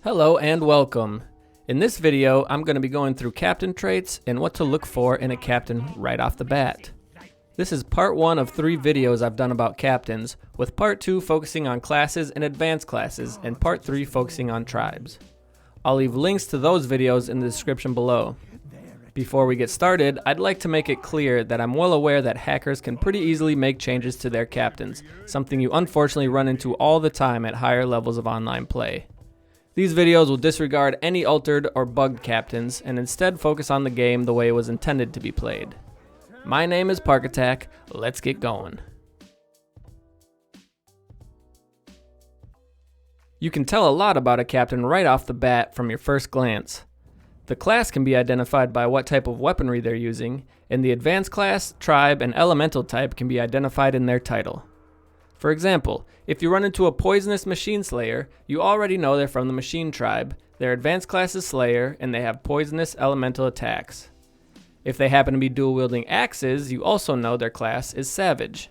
Hello and welcome. In this video, I'm going to be going through captain traits and what to look for in a captain right off the bat. This is part 1 of 3 videos I've done about captains, with part 2 focusing on classes and advanced classes, and part 3 focusing on tribes. I'll leave links to those videos in the description below. Before we get started, I'd like to make it clear that I'm well aware that hackers can pretty easily make changes to their captains, something you unfortunately run into all the time at higher levels of online play. These videos will disregard any altered or bugged captains and instead focus on the game the way it was intended to be played. My name is ParkAttack, let's get going. You can tell a lot about a captain right off the bat from your first glance. The class can be identified by what type of weaponry they're using, and the advanced class, tribe, and elemental type can be identified in their title. For example, if you run into a poisonous machine slayer, you already know they're from the machine tribe, their advanced class is slayer, and they have poisonous elemental attacks. If they happen to be dual wielding axes, you also know their class is savage.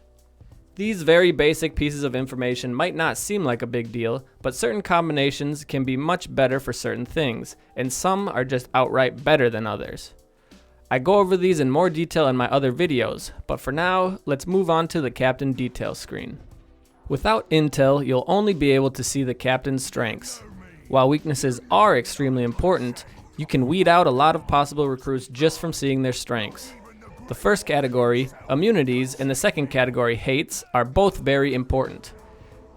These very basic pieces of information might not seem like a big deal, but certain combinations can be much better for certain things, and some are just outright better than others. I go over these in more detail in my other videos, but for now, let's move on to the captain details screen. Without intel, you'll only be able to see the captain's strengths. While weaknesses are extremely important, you can weed out a lot of possible recruits just from seeing their strengths. The first category, immunities, and the second category, hates, are both very important.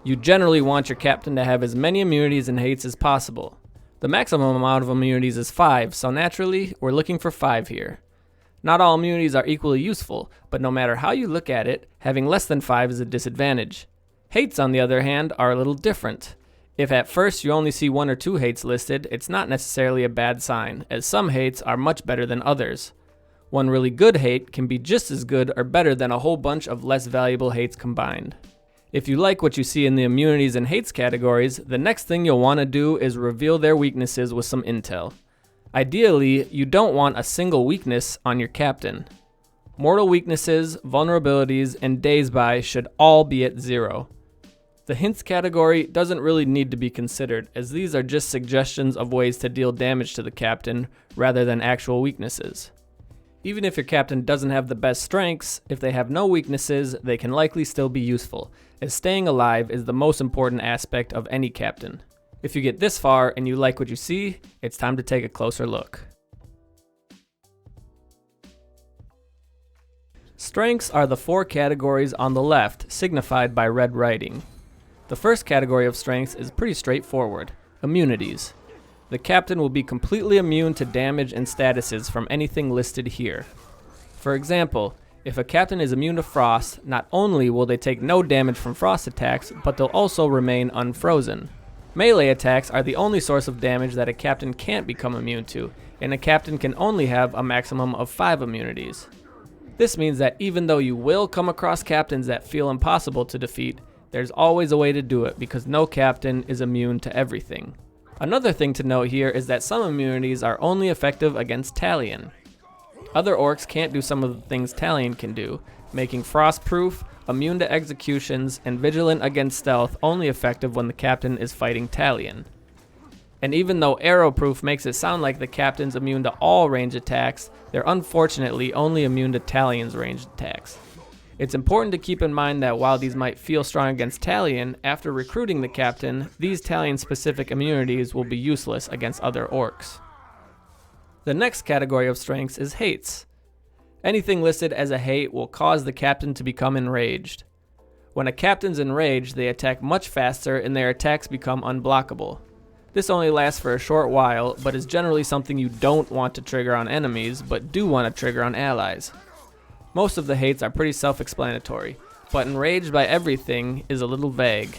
You generally want your captain to have as many immunities and hates as possible. The maximum amount of immunities is 5, so naturally, we're looking for 5 here. Not all immunities are equally useful, but no matter how you look at it, having less than 5 is a disadvantage. Hates, on the other hand, are a little different. If at first you only see 1 or 2 hates listed, it's not necessarily a bad sign, as some hates are much better than others. One really good hate can be just as good or better than a whole bunch of less valuable hates combined. If you like what you see in the immunities and hates categories, the next thing you'll want to do is reveal their weaknesses with some intel. Ideally, you don't want a single weakness on your captain. Mortal weaknesses, vulnerabilities, and days by should all be at 0. The hints category doesn't really need to be considered, as these are just suggestions of ways to deal damage to the captain rather than actual weaknesses. Even if your captain doesn't have the best strengths, if they have no weaknesses, they can likely still be useful, as staying alive is the most important aspect of any captain. If you get this far and you like what you see, it's time to take a closer look. Strengths are the 4 categories on the left, signified by red writing. The first category of strengths is pretty straightforward, immunities. The captain will be completely immune to damage and statuses from anything listed here. For example, if a captain is immune to frost, not only will they take no damage from frost attacks, but they'll also remain unfrozen. Melee attacks are the only source of damage that a captain can't become immune to, and a captain can only have a maximum of 5 immunities. This means that even though you will come across captains that feel impossible to defeat, there's always a way to do it because no captain is immune to everything. Another thing to note here is that some immunities are only effective against Talion. Other orcs can't do some of the things Talion can do, making frostproof, immune to executions, and vigilant against stealth only effective when the captain is fighting Talion. And even though arrowproof makes it sound like the captain's immune to all range attacks, they're unfortunately only immune to Talion's ranged attacks. It's important to keep in mind that while these might feel strong against Talion, after recruiting the captain, these Talion-specific immunities will be useless against other orcs. The next category of strengths is hates. Anything listed as a hate will cause the captain to become enraged. When a captain's enraged, they attack much faster and their attacks become unblockable. This only lasts for a short while, but is generally something you don't want to trigger on enemies, but do want to trigger on allies. Most of the hates are pretty self-explanatory, but enraged by everything is a little vague.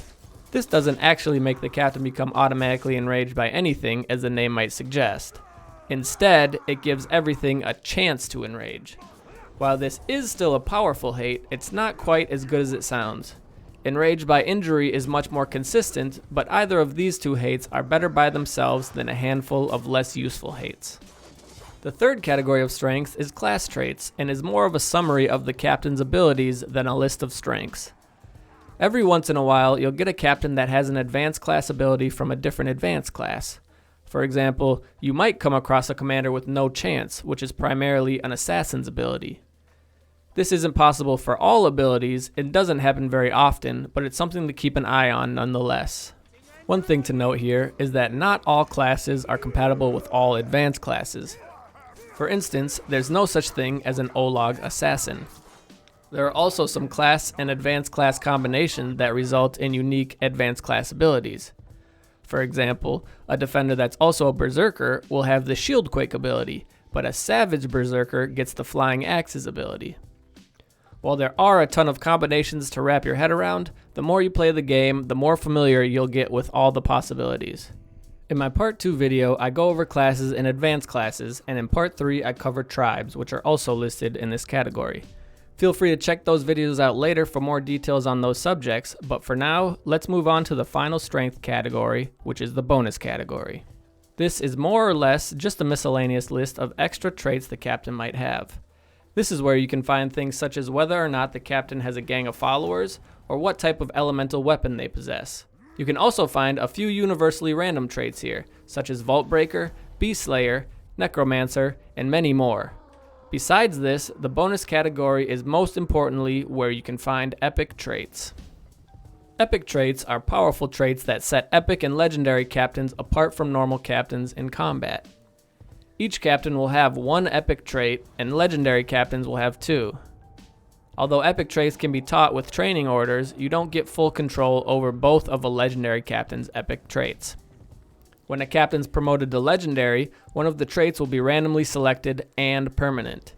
This doesn't actually make the captain become automatically enraged by anything, as the name might suggest. Instead, it gives everything a chance to enrage. While this is still a powerful hate, it's not quite as good as it sounds. Enraged by injury is much more consistent, but either of these 2 hates are better by themselves than a handful of less useful hates. The third category of strengths is class traits, and is more of a summary of the captain's abilities than a list of strengths. Every once in a while, you'll get a captain that has an advanced class ability from a different advanced class. For example, you might come across a commander with no chance, which is primarily an assassin's ability. This isn't possible for all abilities, it doesn't happen very often, but it's something to keep an eye on nonetheless. One thing to note here is that not all classes are compatible with all advanced classes. For instance, there's no such thing as an Olog assassin. There are also some class and advanced class combinations that result in unique advanced class abilities. For example, a defender that's also a berserker will have the Shieldquake ability, but a savage berserker gets the Flying Axes ability. While there are a ton of combinations to wrap your head around, the more you play the game, the more familiar you'll get with all the possibilities. In my part 2 video, I go over classes and advanced classes, and in part 3 I cover tribes, which are also listed in this category. Feel free to check those videos out later for more details on those subjects, but for now, let's move on to the final strength category, which is the bonus category. This is more or less just a miscellaneous list of extra traits the captain might have. This is where you can find things such as whether or not the captain has a gang of followers, or what type of elemental weapon they possess. You can also find a few universally random traits here, such as Vault Breaker, Beast Slayer, Necromancer, and many more. Besides this, the bonus category is most importantly where you can find epic traits. Epic traits are powerful traits that set epic and legendary captains apart from normal captains in combat. Each captain will have one epic trait, and legendary captains will have 2. Although epic traits can be taught with training orders, you don't get full control over both of a legendary captain's epic traits. When a captain's promoted to legendary, one of the traits will be randomly selected and permanent.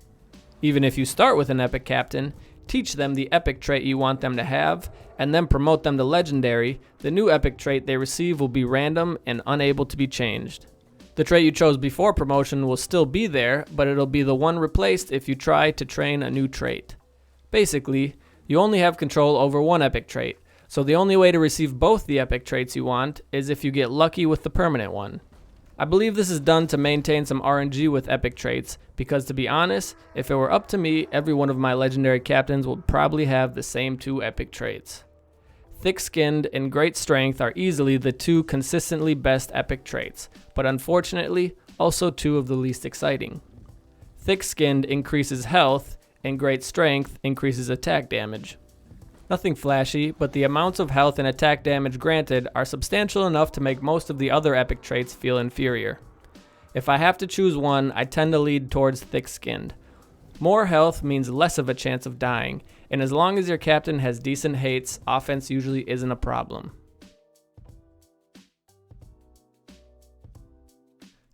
Even if you start with an epic captain, teach them the epic trait you want them to have, and then promote them to legendary, the new epic trait they receive will be random and unable to be changed. The trait you chose before promotion will still be there, but it'll be the one replaced if you try to train a new trait. Basically, you only have control over one epic trait, so the only way to receive both the epic traits you want is if you get lucky with the permanent one. I believe this is done to maintain some RNG with epic traits, because to be honest, if it were up to me, every one of my legendary captains would probably have the same 2 epic traits. Thick-skinned and great strength are easily the 2 consistently best epic traits, but unfortunately, also 2 of the least exciting. Thick-skinned increases health, and great strength increases attack damage. Nothing flashy, but the amounts of health and attack damage granted are substantial enough to make most of the other epic traits feel inferior. If I have to choose one, I tend to lead towards thick-skinned. More health means less of a chance of dying, and as long as your captain has decent hates, offense usually isn't a problem.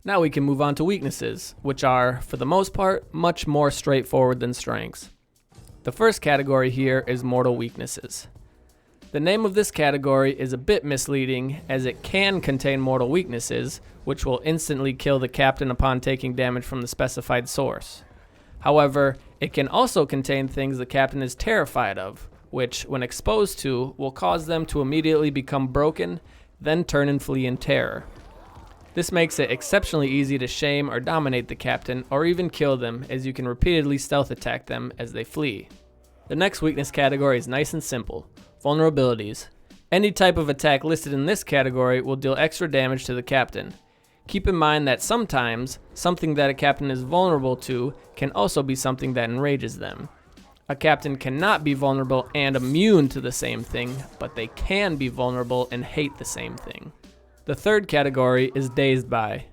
Now we can move on to weaknesses, which are, for the most part, much more straightforward than strengths. The first category here is mortal weaknesses. The name of this category is a bit misleading, as it can contain mortal weaknesses, which will instantly kill the captain upon taking damage from the specified source. However, it can also contain things the captain is terrified of, which, when exposed to, will cause them to immediately become broken, then turn and flee in terror. This makes it exceptionally easy to shame or dominate the captain, or even kill them, as you can repeatedly stealth attack them as they flee. The next weakness category is nice and simple: vulnerabilities. Any type of attack listed in this category will deal extra damage to the captain. Keep in mind that sometimes, something that a captain is vulnerable to can also be something that enrages them. A captain cannot be vulnerable and immune to the same thing, but they can be vulnerable and hate the same thing. The third category is dazed by.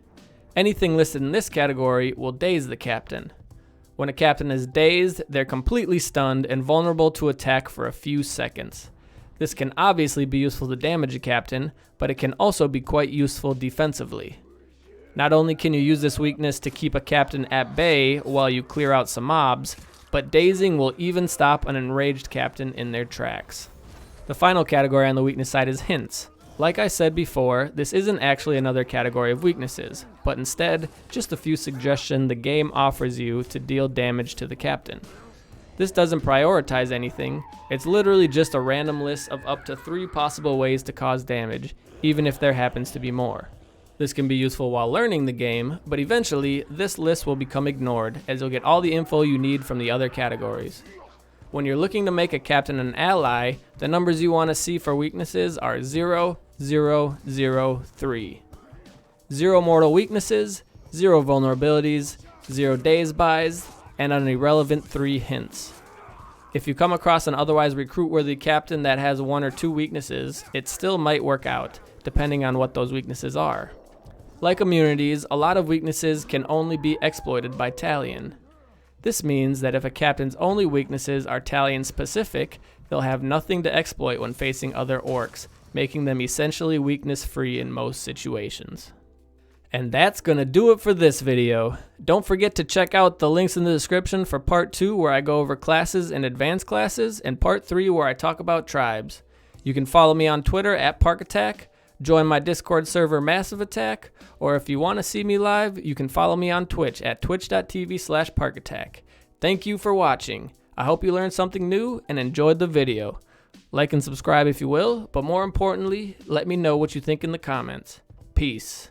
Anything listed in this category will daze the captain. When a captain is dazed, they're completely stunned and vulnerable to attack for a few seconds. This can obviously be useful to damage a captain, but it can also be quite useful defensively. Not only can you use this weakness to keep a captain at bay while you clear out some mobs, but dazing will even stop an enraged captain in their tracks. The final category on the weakness side is hints. Like I said before, this isn't actually another category of weaknesses, but instead just a few suggestions the game offers you to deal damage to the captain. This doesn't prioritize anything, it's literally just a random list of up to 3 possible ways to cause damage, even if there happens to be more. This can be useful while learning the game, but eventually this list will become ignored, as you'll get all the info you need from the other categories. When you're looking to make a captain an ally, the numbers you want to see for weaknesses are 0, 0, 0, 3. 0 mortal weaknesses, 0 vulnerabilities, 0 daze buys, and an irrelevant 3 hints. If you come across an otherwise recruit-worthy captain that has 1 or 2 weaknesses, it still might work out, depending on what those weaknesses are. Like immunities, a lot of weaknesses can only be exploited by Talion. This means that if a captain's only weaknesses are Talion specific, they'll have nothing to exploit when facing other orcs, making them essentially weakness-free in most situations. And that's gonna do it for this video. Don't forget to check out the links in the description for part 2 where I go over classes and advanced classes, and part 3 where I talk about tribes. You can follow me on Twitter at ParkAttack, join my Discord server Massive Attack, or if you want to see me live, you can follow me on Twitch at twitch.tv/ParkAttack. Thank you for watching. I hope you learned something new and enjoyed the video. Like and subscribe if you will, but more importantly, let me know what you think in the comments. Peace.